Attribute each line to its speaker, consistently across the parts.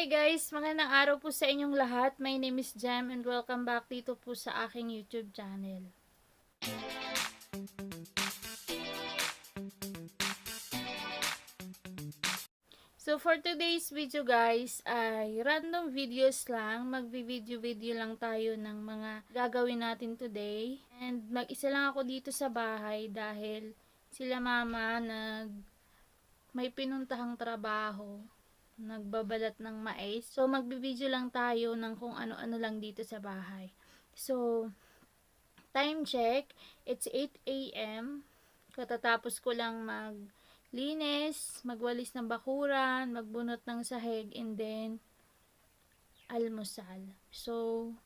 Speaker 1: Guys, magandang araw po sa inyong lahat. My name is Jem and welcome back dito po sa aking YouTube channel. So for today's video guys, ay random videos lang. Magvi-video lang tayo ng mga gagawin natin today. And mag-isa lang ako dito sa bahay dahil sila mama may pinuntahang trabaho. Nagbabalat ng mais. So, magbibideo lang tayo ng kung ano-ano lang dito sa bahay. So, time check, it's 8 a.m. Katatapos ko lang maglinis, magwalis ng bakuran, magbunot ng sahig, and then, almusal. So,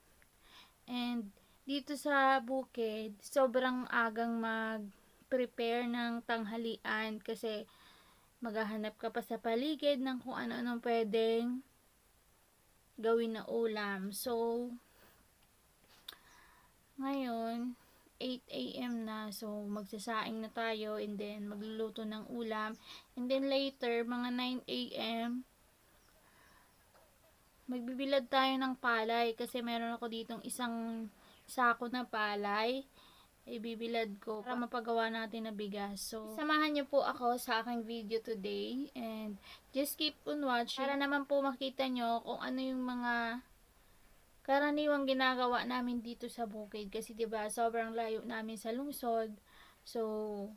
Speaker 1: and dito sa bukid, sobrang agang mag-prepare ng tanghalian kasi maghahanap ka pa sa paligid ng kung ano-anong pwedeng gawin na ulam. So, ngayon, 8 a.m. na. So, magsasaing na tayo and then magluluto ng ulam. And then later, mga 9 a.m., magbibilad tayo ng palay kasi meron ako ditong isang sako na palay. Ibibilad ko para mapagawa natin na bigas. So, samahan niyo po ako sa aking video today and just keep on watching para naman po makita nyo kung ano yung mga karaniwang ginagawa namin dito sa bukid kasi 'di ba sobrang layo namin sa lungsod. So,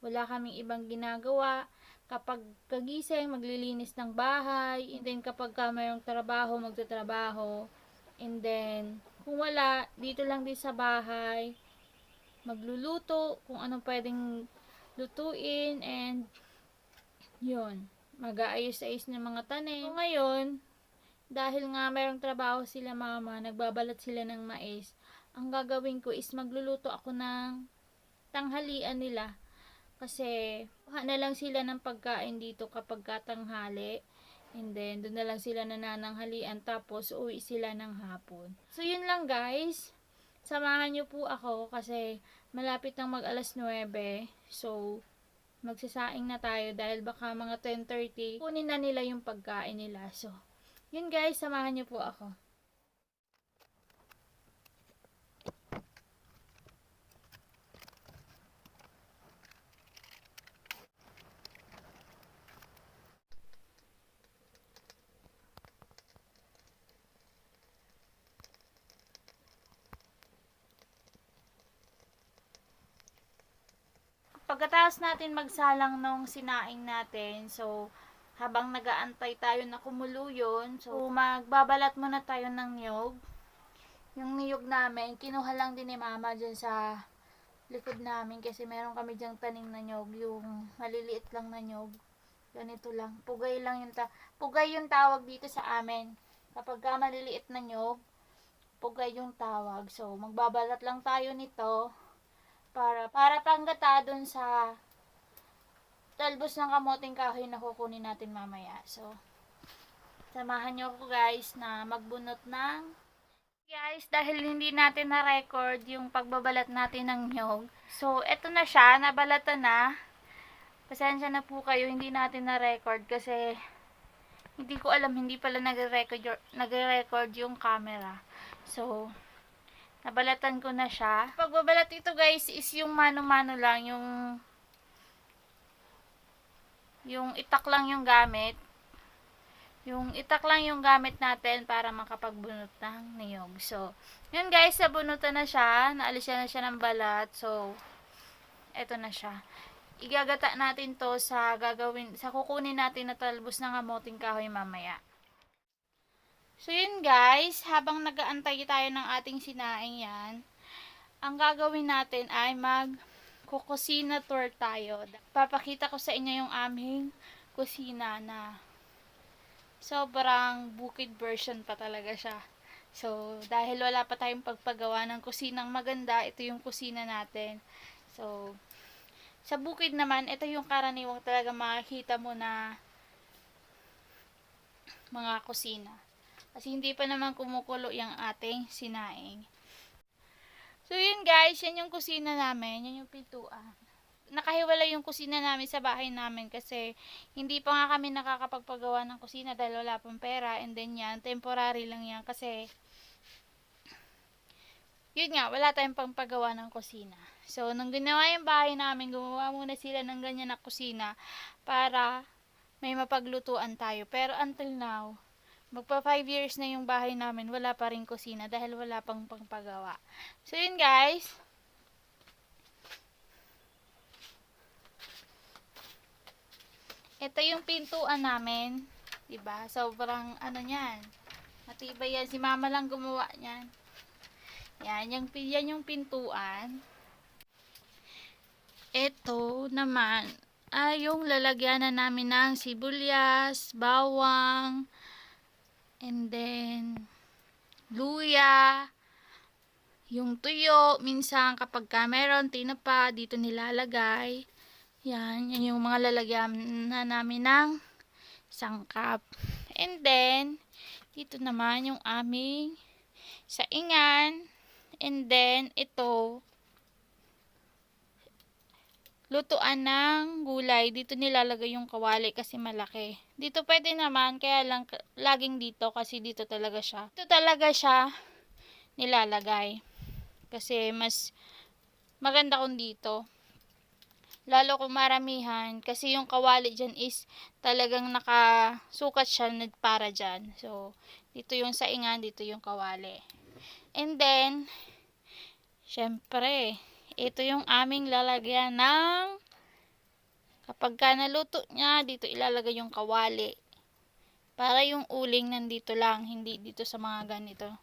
Speaker 1: wala kaming ibang ginagawa. Kapag kagising, maglilinis ng bahay, and then kapag mayroong trabaho, magtatrabaho, and then kung wala, dito lang din sa bahay, magluluto, kung anong pwedeng lutuin, and yun, mag-aayos-ayos ng mga tanim. So, ngayon, dahil nga mayroong trabaho sila mama, nagbabalat sila ng mais, ang gagawin ko is magluluto ako ng tanghalian nila. Kasi, kuha na lang sila ng pagkain dito kapag katanghali. And then, doon na lang sila nanananghalian. Tapos, uwi sila ng hapon. So, yun lang guys. Samahan nyo po ako kasi malapit nang mag alas 9. So, magsasaing na tayo dahil baka mga 10:30 kunin na nila yung pagkain nila. So, yun guys. Samahan nyo po ako. Pagkatapos natin magsalang nung sinaing natin, so, habang nagaantay tayo na kumulo yun, so, magbabalat muna tayo ng niyog. Yung niyog namin, kinuha lang din ni mama dyan sa likod namin kasi meron kami dyang tanim na niyog, yung maliliit lang na niyog. Ganito lang, pugay lang yung pugay yung tawag dito sa amin. Kapag ka maliliit na niyog, pugay yung tawag. So, magbabalat lang tayo nito para panggata dun sa talbos ng kamoting kahoy na kukunin natin mamaya. So, samahan nyo ako guys na magbunot ng guys, dahil hindi natin na-record yung pagbabalat natin ng nyog. So, eto na siya, nabalatan na. Pasensya na po kayo, hindi natin na-record kasi hindi ko alam, hindi pala nagre-record yung camera. So, nabalatan ko na siya. Pagbabalat ito guys is yung mano-mano lang, yung itak lang yung gamit. Yung itak lang yung gamit natin para makapagbunot ng niyog. So, yun guys, nabunutan na siya. Naalisan na siya ng balat. So, eto na siya. Igagata natin to sa kukunin natin na talbos ng kamoting kahoy mamaya. So, yun guys, habang nagaantay tayo ng ating sinaing yan, ang gagawin natin ay mag-kukusina tour tayo. Papakita ko sa inyo yung aming kusina na sobrang bukid version pa talaga siya. So, dahil wala pa tayong pagpagawa ng kusinang maganda, ito yung kusina natin. So, sa bukid naman, ito yung karaniwang talaga makikita mo na mga kusina. Kasi hindi pa naman kumukulo yung ating sinaing. So, yun guys, yan yung kusina namin. Yan yung pintuan. nakahiwalay yung kusina namin sa bahay namin kasi hindi pa nga kami nakakapagpagawa ng kusina dahil wala pang pera, and then yan, temporary lang yan kasi yun nga, wala tayong pangpagawa ng kusina. So, nung ginawa yung bahay namin, gumawa muna sila ng ganyan na kusina para may mapaglutuan tayo. Pero until now, magpa 5 years na yung bahay namin, wala pa rin kusina dahil wala pang pangpagawa. So, yun guys. Ito yung pintuan namin. Diba? Sobrang ano niyan. Matibay yan. Si mama lang gumawa niyan. Yan yung pintuan. Ito naman ay yung lalagyanan namin ng sibuyas, bawang, and then luya, yung tuyo. Minsan kapag meron tinapa, dito nilalagay. Yan yung mga lalagyan na namin ng sangkap. And then, dito naman yung aming saingan. And then, ito, lutuan ng gulay. Dito nilalagay yung kawali kasi malaki. Dito pwede naman, kaya lang laging dito kasi dito talaga siya. Dito talaga siya nilalagay. Kasi mas maganda kung dito. Lalo kung maramihan. Kasi yung kawali dyan is talagang nakasukat siya para dyan. So, dito yung saingan, dito yung kawali. And then, syempre, ito yung aming lalagyan ng kapag ka naluto niya, dito ilalagay yung kawali. Para yung uling nandito lang, hindi dito sa mga ganito.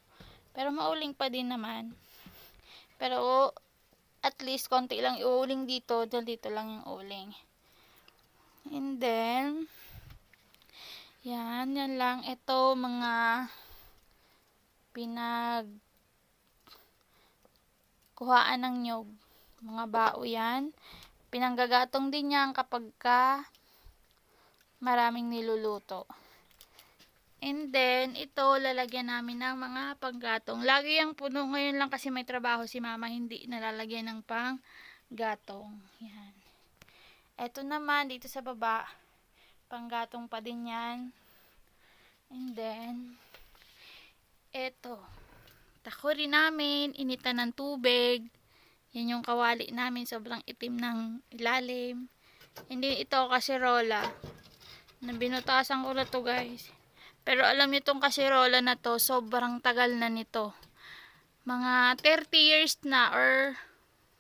Speaker 1: Pero mauling pa din naman. Pero at least konti lang iuling dito, dahil dito lang yung uling. And then, yan lang. Ito mga kuhaan ng nyog. Mga bao yan. Pinanggagatong din yan kapag ka maraming niluluto. And then, ito lalagyan namin ng mga panggatong. Lagi yung puno. Ngayon lang kasi may trabaho si mama, hindi nalalagyan ng panggatong. Yan. Ito naman, dito sa baba, panggatong pa din yan. And then, ito. Takuri namin, initan ng tubig. Yan yung kawali namin, sobrang itim ng ilalim. Hindi ito kasirola. Binutasan ko na to guys. Pero alam niyo tong kasirola na to, sobrang tagal na nito. Mga 30 years na or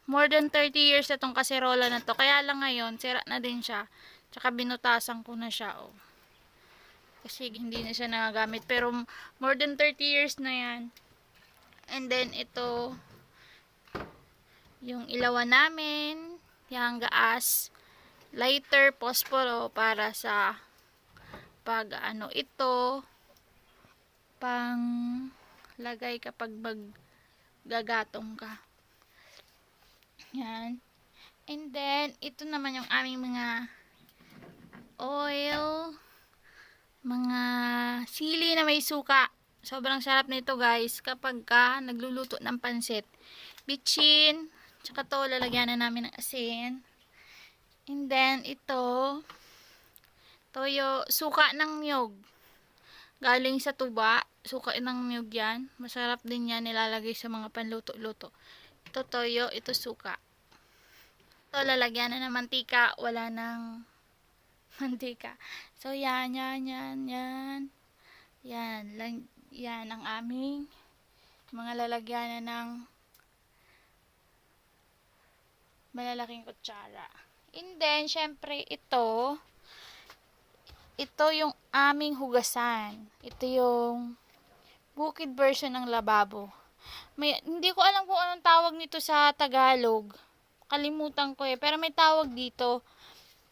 Speaker 1: more than 30 years na tong kasirola na to. Kaya lang ngayon, sira na din siya. Tsaka binutasan ko na siya. Oh. Kasi hindi na siya nagagamit. Pero more than 30 years na yan. And then ito yung ilawan namin, yung gas, lighter, posporo para sa pag ito pang lagay kapag maggagatong ka. Yan. And then ito naman yung aming mga oil, mga sili na may suka. Sobrang sarap nito guys kapag ka nagluluto ng pansit. Bitchin, tsaka to lalagyan na namin ng asin. And then ito, toyo, suka ng niyog. Galing sa tuba, suka ng niyog yan. Masarap din yan, nilalagay sa mga panluto-luto. Ito toyo, ito suka. Ito lalagyan na ng mantika, wala ng mantika. So yan. Yan ang aming mga lalagyanan ng malalaking kutsara. And then, syempre, ito yung aming hugasan. Ito yung bukid version ng lababo. Hindi ko alam kung anong tawag nito sa Tagalog. Kalimutan ko pero may tawag dito.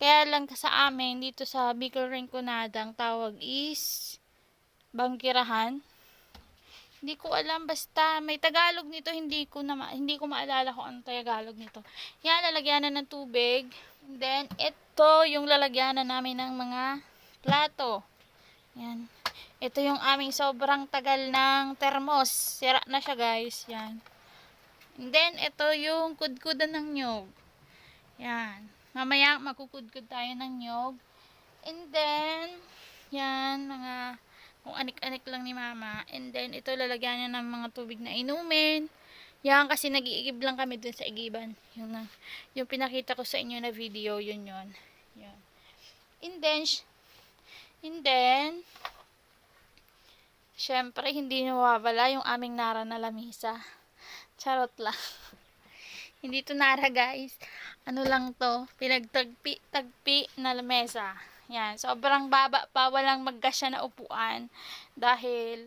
Speaker 1: Kaya lang sa amin, dito sa Bicol Rinconada, ang tawag is bangkirahan. Hindi ko alam, basta may Tagalog nito, hindi ko maalala kung anong Tagalog nito. Yan, lalagyanan ng tubig. And then, ito yung lalagyanan namin ng mga plato. Yan. Ito yung aming sobrang tagal ng termos. Sira na siya guys. Yan. And then, ito yung kudkudan ng nyog. Yan. Mamaya, makukudkod tayo ng niyog. And then, yan, mga kung anik-anik lang ni mama. And then, ito lalagyan niya ng mga tubig na inumin. Yan, kasi nag-iigib lang kami dun sa igiban. Yung pinakita ko sa inyo na video, yun. Yan. And then, syempre, hindi nawawala yung aming nara na lamisa. Charot lang. Hindi to nara, guys. Ano lang to, pinagtagpi na lamesa. Yan, sobrang baba pa, walang magkasya na upuan. Dahil,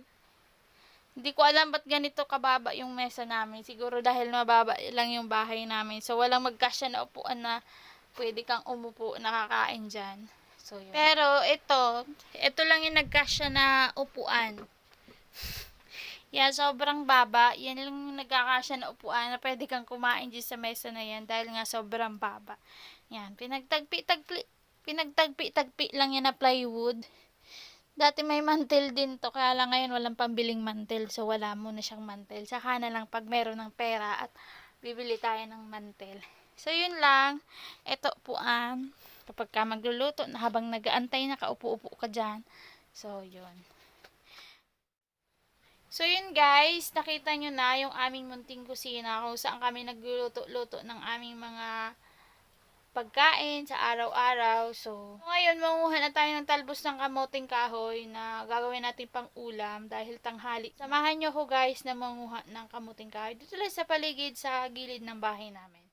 Speaker 1: hindi ko alam ba't ganito kababa yung mesa namin. Siguro dahil mababa lang yung bahay namin. So, walang magkasya na upuan na pwede kang umupo, nakakain dyan. So, yun. Pero, ito lang yung nagkasya na upuan. Yan, sobrang baba. Yan lang yung nagkakasya na upuan na pwede kang kumain dyan sa mesa na yan dahil nga sobrang baba. Yan, pinagtagpi lang yan na plywood. Dati may mantel din to, kaya lang ngayon walang pambiling mantel, so wala muna siyang mantel. Saka na lang pag meron ng pera at bibili tayo ng mantel. So, yun lang. Ito upuan. Kapag ka magluluto, na habang nag-aantay na, kaupo-upo ka dyan. So, yun. So, yun guys, nakita nyo na yung aming munting kusina kung saan kami nagluluto-luto ng aming mga pagkain sa araw-araw. So, ngayon, manguha na tayo ng talbos ng kamoting kahoy na gagawin natin pang ulam dahil tanghali. Samahan nyo ko guys na manguha ng kamoting kahoy. Dito lang sa paligid, sa gilid ng bahay namin.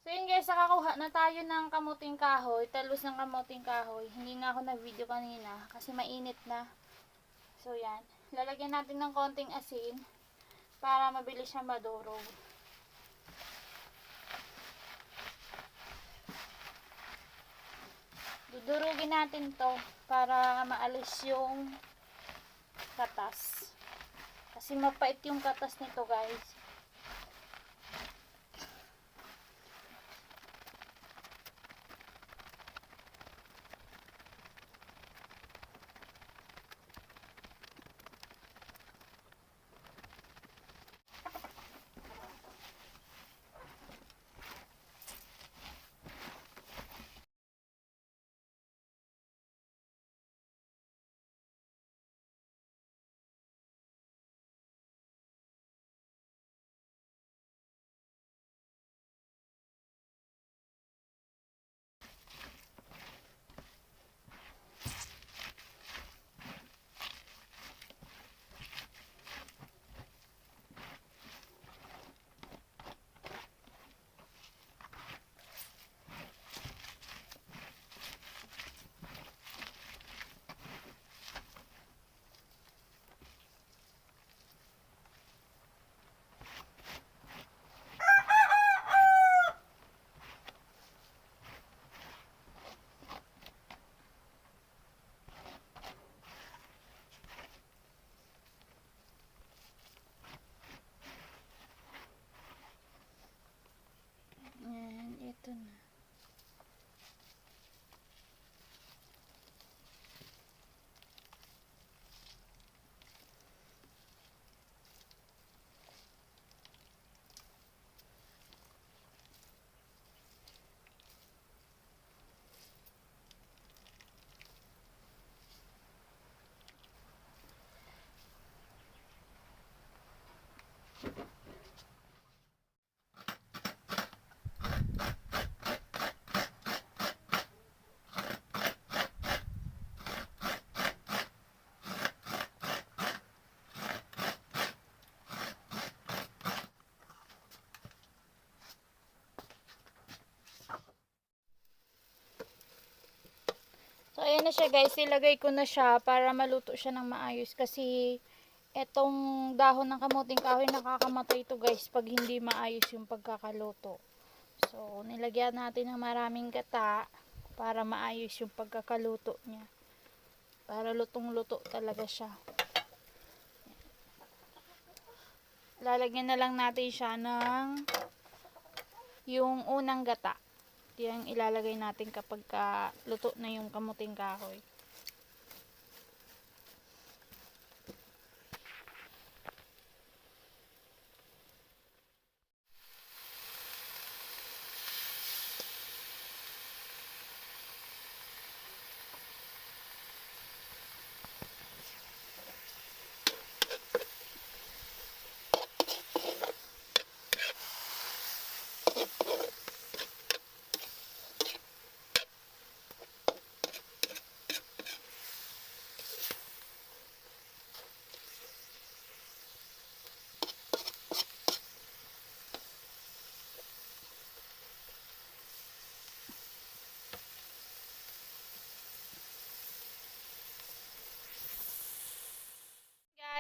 Speaker 1: So, yun guys, nakakuha na tayo ng kamuting kahoy, talbos ng kamuting kahoy. Hindi nga ako nag-video kanina kasi mainit na. So, yan. Lalagyan natin ng konting asin para mabilis siya madurog. Dudurugin natin to para maalis yung katas. Kasi mapait yung katas nito guys. Ito na. So, ayan na siya guys. Ilagay ko na siya para maluto siya ng maayos. Kasi, etong dahon ng kamuting kahoy nakakamatay ito guys pag hindi maayos yung pagkakaluto. So, nilagyan natin ng maraming gata para maayos yung pagkakaluto niya. Para lutong-luto talaga siya. Lalagyan na lang natin siya ng yung unang gata. Yan ilalagay natin kapag luto na yung kamuting kahoy.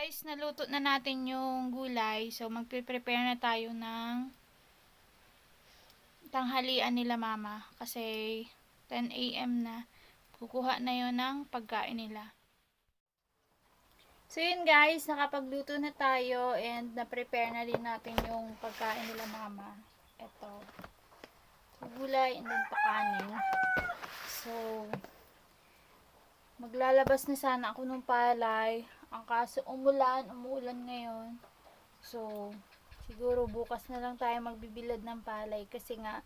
Speaker 1: Guys, naluto na natin yung gulay. So, magpe-prepare na tayo ng tanghalian nila mama. Kasi 10 a.m. na. Kukuha na yun ng pagkain nila. So, yun guys, nakapagluto na tayo and na-prepare na din natin yung pagkain nila mama. Ito. Gulay and then pakanin. So, maglalabas na sana ako ng palay. Ang kaso umuulan ngayon. So, siguro bukas na lang tayo magbibilad ng palay kasi nga,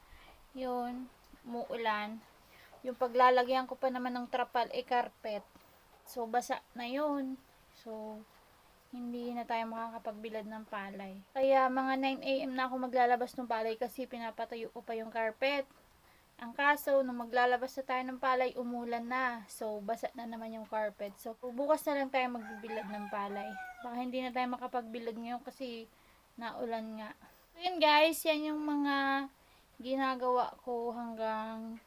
Speaker 1: yun, umuulan. Yung paglalagyan ko pa naman ng trapal carpet. So, basa na yun. So, hindi na tayo makakapagbilad ng palay. Kaya mga 9 a.m. na ako maglalabas ng palay kasi pinapatayo ko pa yung carpet. Ang kaso, nung maglalabas na tayo ng palay, umulan na. So, basa na naman yung carpet. So, bukas na lang tayo magbibilad ng palay. Baka hindi na tayo makapagbilad ngayon kasi naulan nga. So, yun guys, yan yung mga ginagawa ko hanggang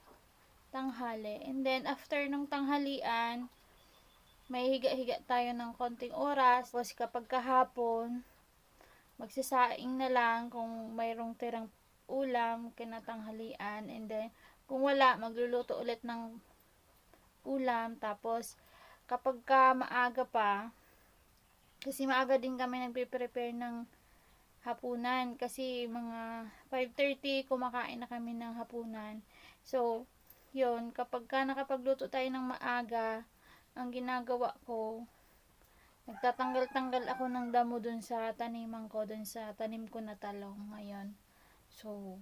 Speaker 1: tanghali. And then, after nung tanghalian, may higa-higa tayo ng konting oras. Tapos, kapag kahapon, magsasaing na lang kung mayroong tirang ulam kinatanghalian, and then kung wala magluluto ulit ng ulam. Tapos kapag ka maaga pa, kasi maaga din kami nagpe-prepare ng hapunan kasi mga 5:30 kumakain na kami ng hapunan. So yun, kapag ka nakapagluto tayo ng maaga, ang ginagawa ko, nagtatanggal-tanggal ako ng damo dun sa taniman ko, dun sa tanim ko na talong ngayon. So,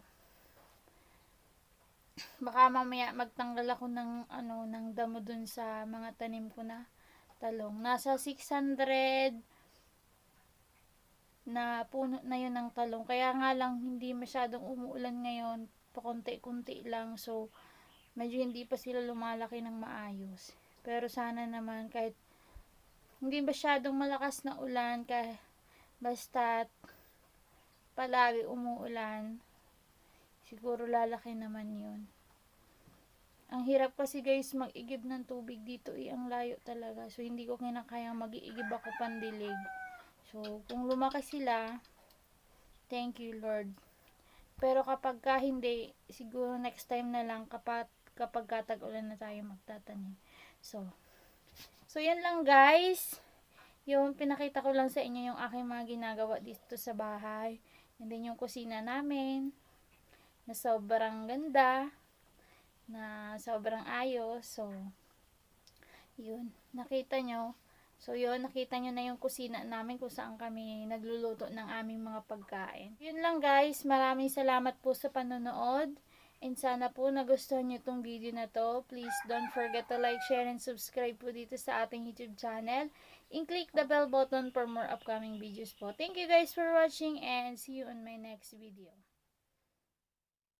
Speaker 1: baka mamaya magtanggal ako ng ng damo dun sa mga tanim ko na talong. Nasa 600 na puno na yun ng talong. Kaya nga lang hindi masyadong umuulan ngayon, pakunti-kunti lang. So, medyo hindi pa sila lumalaki ng maayos. Pero sana naman kahit hindi masyadong malakas na ulan, kahit basta palagi umuulan, siguro lalaki naman yun. Ang hirap kasi guys mag-igib ng tubig dito, ang layo talaga. So hindi ko kinakayang mag-iigib ako pandilig. So kung lumaki sila, thank you Lord. Pero kapag ka hindi, siguro next time na lang kapag katag-ulan na tayo magtatanim. So yan lang guys. Yung pinakita ko lang sa inyo yung aking mga ginagawa dito sa bahay. And then yung kusina namin na sobrang ganda, na sobrang ayos. So, yun, nakita nyo. So, yun, nakita nyo na yung kusina namin kung saan kami nagluluto ng aming mga pagkain. Yun lang guys, maraming salamat po sa panonood. And sana po nagustuhan nyo itong video na to. Please don't forget to like, share, and subscribe po dito sa ating YouTube channel. And click the bell button for more upcoming videos po. Thank you guys for watching and see you on my next video.